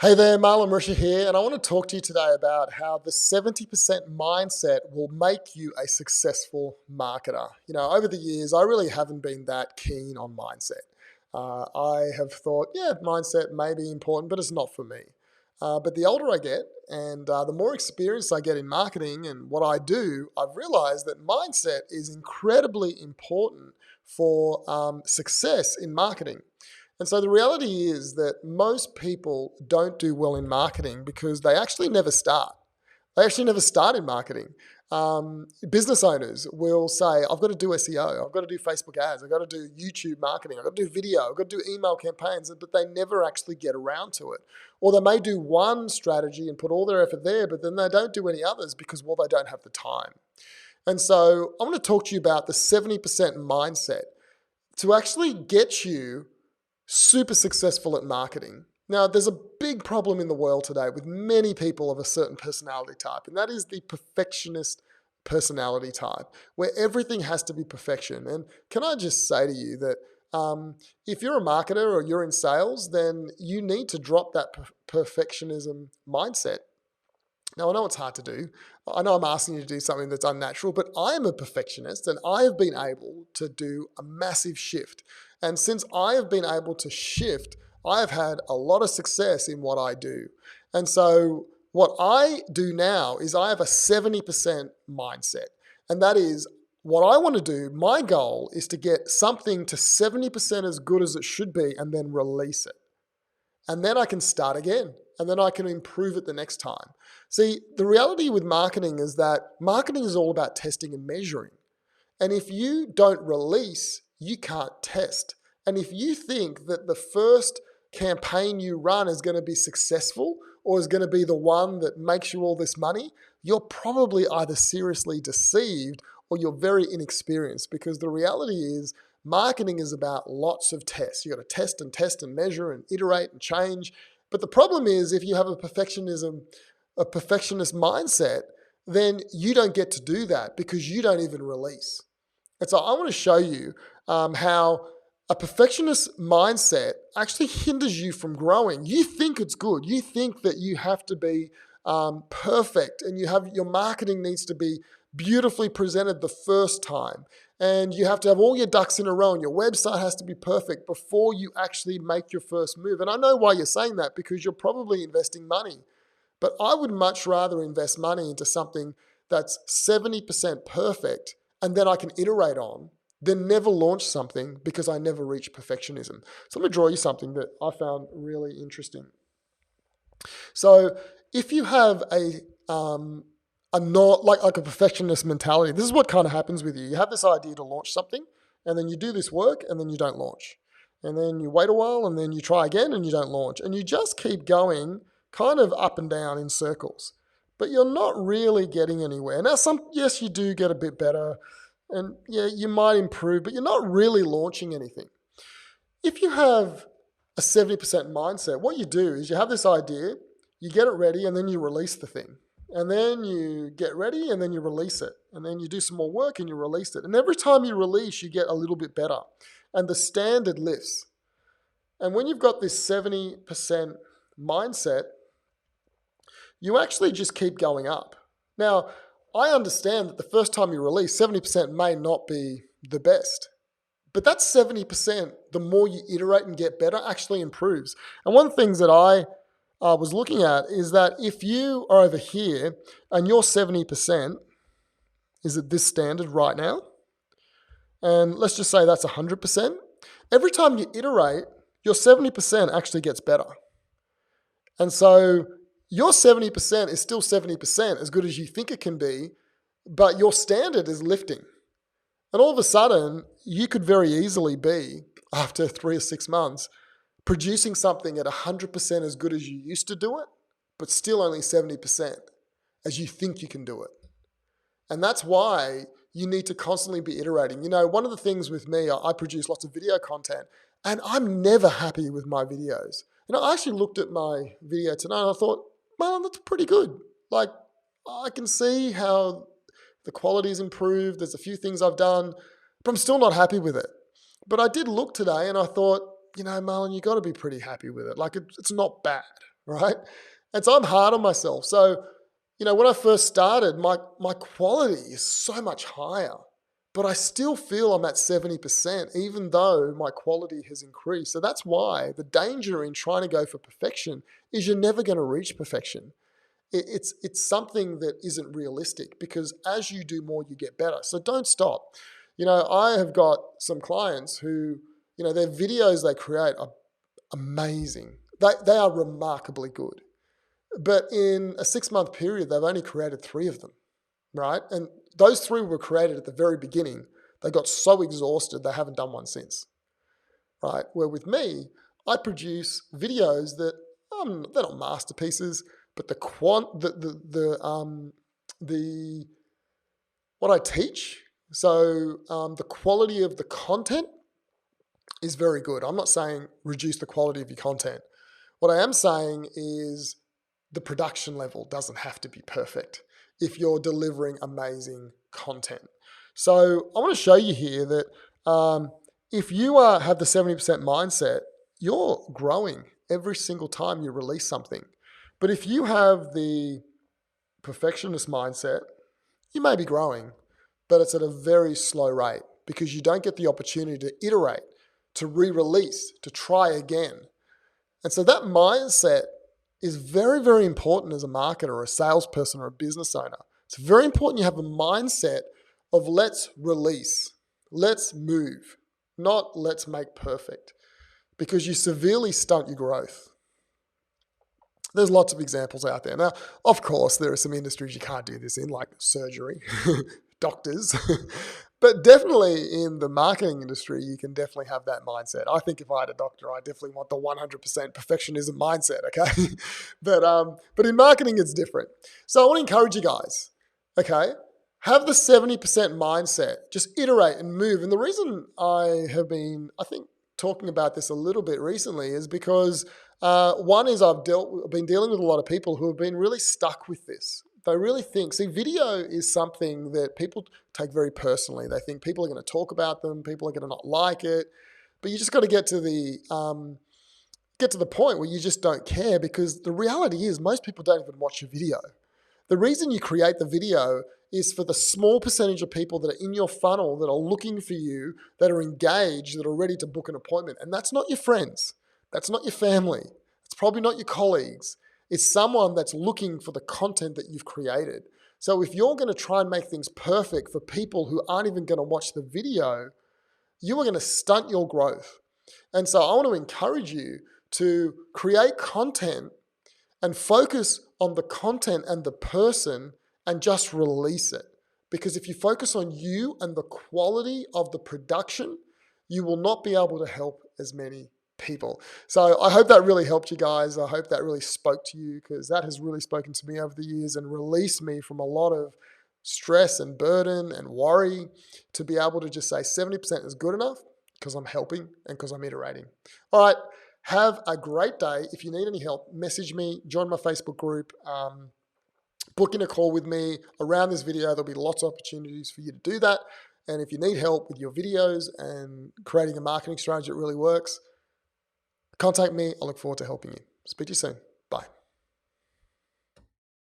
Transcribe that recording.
Hey there, Marlon Marisha here, and I want to talk to you today about how the 70% mindset will make you a successful marketer. Over the years, I really haven't been that keen on mindset. I have thought, yeah, mindset may be important, but it's not for me. But the older I get and the more experience I get in marketing and what I do, I've realized that mindset is incredibly important for success in marketing. And so the reality is that most people don't do well in marketing because they actually never start. They actually never start in marketing. Business owners will say, I've got to do SEO, I've got to do Facebook ads, I've got to do YouTube marketing, I've got to do video, I've got to do email campaigns, but they never actually get around to it. Or they may do one strategy and put all their effort there, but then they don't do any others because, well, they don't have the time. And so I want to talk to you about the 70% mindset to actually get you super successful at marketing. Now, there's a big problem in the world today with many people of a certain personality type, and that is the perfectionist personality type, where everything has to be perfection. And can I just say to you that if you're a marketer or you're in sales, then you need to drop that perfectionism mindset. Now, I know it's hard to do. I know I'm asking you to do something that's unnatural, but I am a perfectionist and I have been able to do a massive shift. And since I have been able to shift, I have had a lot of success in what I do. And so what I do now is I have a 70% mindset. And that is what I want to do. My goal is to get something to 70% as good as it should be and then release it. And then I can start again. And then I can improve it the next time. See, the reality with marketing is that marketing is all about testing and measuring. And if you don't release, you can't test. And if you think that the first campaign you run is going to be successful or is going to be the one that makes you all this money, you're probably either seriously deceived or you're very inexperienced, because the reality is marketing is about lots of tests. You've got to test and measure and iterate and change. But the problem is if you have a perfectionist mindset, then you don't get to do that because you don't even release. And so I want to show you how a perfectionist mindset actually hinders you from growing. You think it's good. You think that you have to be perfect and your marketing needs to be beautifully presented the first time. And you have to have all your ducks in a row and your website has to be perfect before you actually make your first move. And I know why you're saying that, because you're probably investing money. But I would much rather invest money into something that's 70% perfect and then I can iterate on than never launch something because I never reach perfectionism. So let me draw you something that I found really interesting. So if you have a not like a perfectionist mentality, this is what kind of happens with you. You have this idea to launch something, and then you do this work, and then you don't launch. And then you wait a while, and then you try again, and you don't launch. And you just keep going kind of up and down in circles. But you're not really getting anywhere. Now, yes, you do get a bit better, and yeah, you might improve, but you're not really launching anything. If you have a 70% mindset, what you do is you have this idea, you get it ready, and then you release the thing. And then you get ready and then you release it. And then you do some more work and you release it. And every time you release, you get a little bit better. And the standard lifts. And when you've got this 70% mindset, you actually just keep going up. Now, I understand that the first time you release, 70% may not be the best. But that 70%, the more you iterate and get better, actually improves. And one of the things that I was looking at is that if you are over here and your 70% is at this standard right now, and let's just say that's 100%, every time you iterate, your 70% actually gets better. And so your 70% is still 70%, as good as you think it can be, but your standard is lifting. And all of a sudden, you could very easily be, after 3 or 6 months, producing something at 100% as good as you used to do it, but still only 70% as you think you can do it. And that's why you need to constantly be iterating. One of the things with me, I produce lots of video content, and I'm never happy with my videos. I actually looked at my video tonight and I thought, well, that's pretty good. Like, I can see how the quality's improved. There's a few things I've done, but I'm still not happy with it. But I did look today and I thought, Marlon, you got to be pretty happy with it. Like, it's not bad. right? And so I'm hard on myself. So, when I first started, my quality is so much higher, but I still feel I'm at 70%, even though my quality has increased. So that's why the danger in trying to go for perfection is you're never going to reach perfection. It's something that isn't realistic, because as you do more, you get better. So don't stop. I have got some clients who, their videos they create are amazing. They are remarkably good. But in a 6-month period, they've only created 3 of them, right? And those 3 were created at the very beginning. They got so exhausted, they haven't done one since, right? Where with me, I produce videos that they're not masterpieces, but the what I teach, so the quality of the content is very good. I'm not saying reduce the quality of your content. What I am saying is the production level doesn't have to be perfect if you're delivering amazing content. So I want to show you here that if you have the 70% mindset, you're growing every single time you release something. But if you have the perfectionist mindset, you may be growing, but it's at a very slow rate because you don't get the opportunity to iterate, to re-release, to try again. And so that mindset is very, very important as a marketer or a salesperson or a business owner. It's very important you have a mindset of let's release, let's move, not let's make perfect, because you severely stunt your growth. There's lots of examples out there. Now, of course, there are some industries you can't do this in, like surgery, doctors. But definitely in the marketing industry, you can definitely have that mindset. I think if I had a doctor, I definitely want the 100% perfectionism mindset, okay? But in marketing, it's different. So I want to encourage you guys, okay? Have the 70% mindset. Just iterate and move. And the reason I have been, I think, talking about this a little bit recently is because one is I've been dealing with a lot of people who have been really stuck with this. They really think, video is something that people take very personally. They think people are going to talk about them, people are going to not like it, but you just got to get to the point where you just don't care, because the reality is most people don't even watch your video. The reason you create the video is for the small percentage of people that are in your funnel, that are looking for you, that are engaged, that are ready to book an appointment. And that's not your friends. That's not your family. It's probably not your colleagues. It's someone that's looking for the content that you've created. So if you're going to try and make things perfect for people who aren't even going to watch the video, you are going to stunt your growth. And so I want to encourage you to create content and focus on the content and the person and just release it. Because if you focus on you and the quality of the production, you will not be able to help as many people. So I hope that really helped you guys. I hope that really spoke to you, because that has really spoken to me over the years and released me from a lot of stress and burden and worry, to be able to just say 70% is good enough because I'm helping and because I'm iterating. All right. Have a great day. If you need any help, message me, join my Facebook group, book in a call with me around this video. There'll be lots of opportunities for you to do that. And if you need help with your videos and creating a marketing strategy that really works, contact me. I look forward to helping you. Speak to you soon.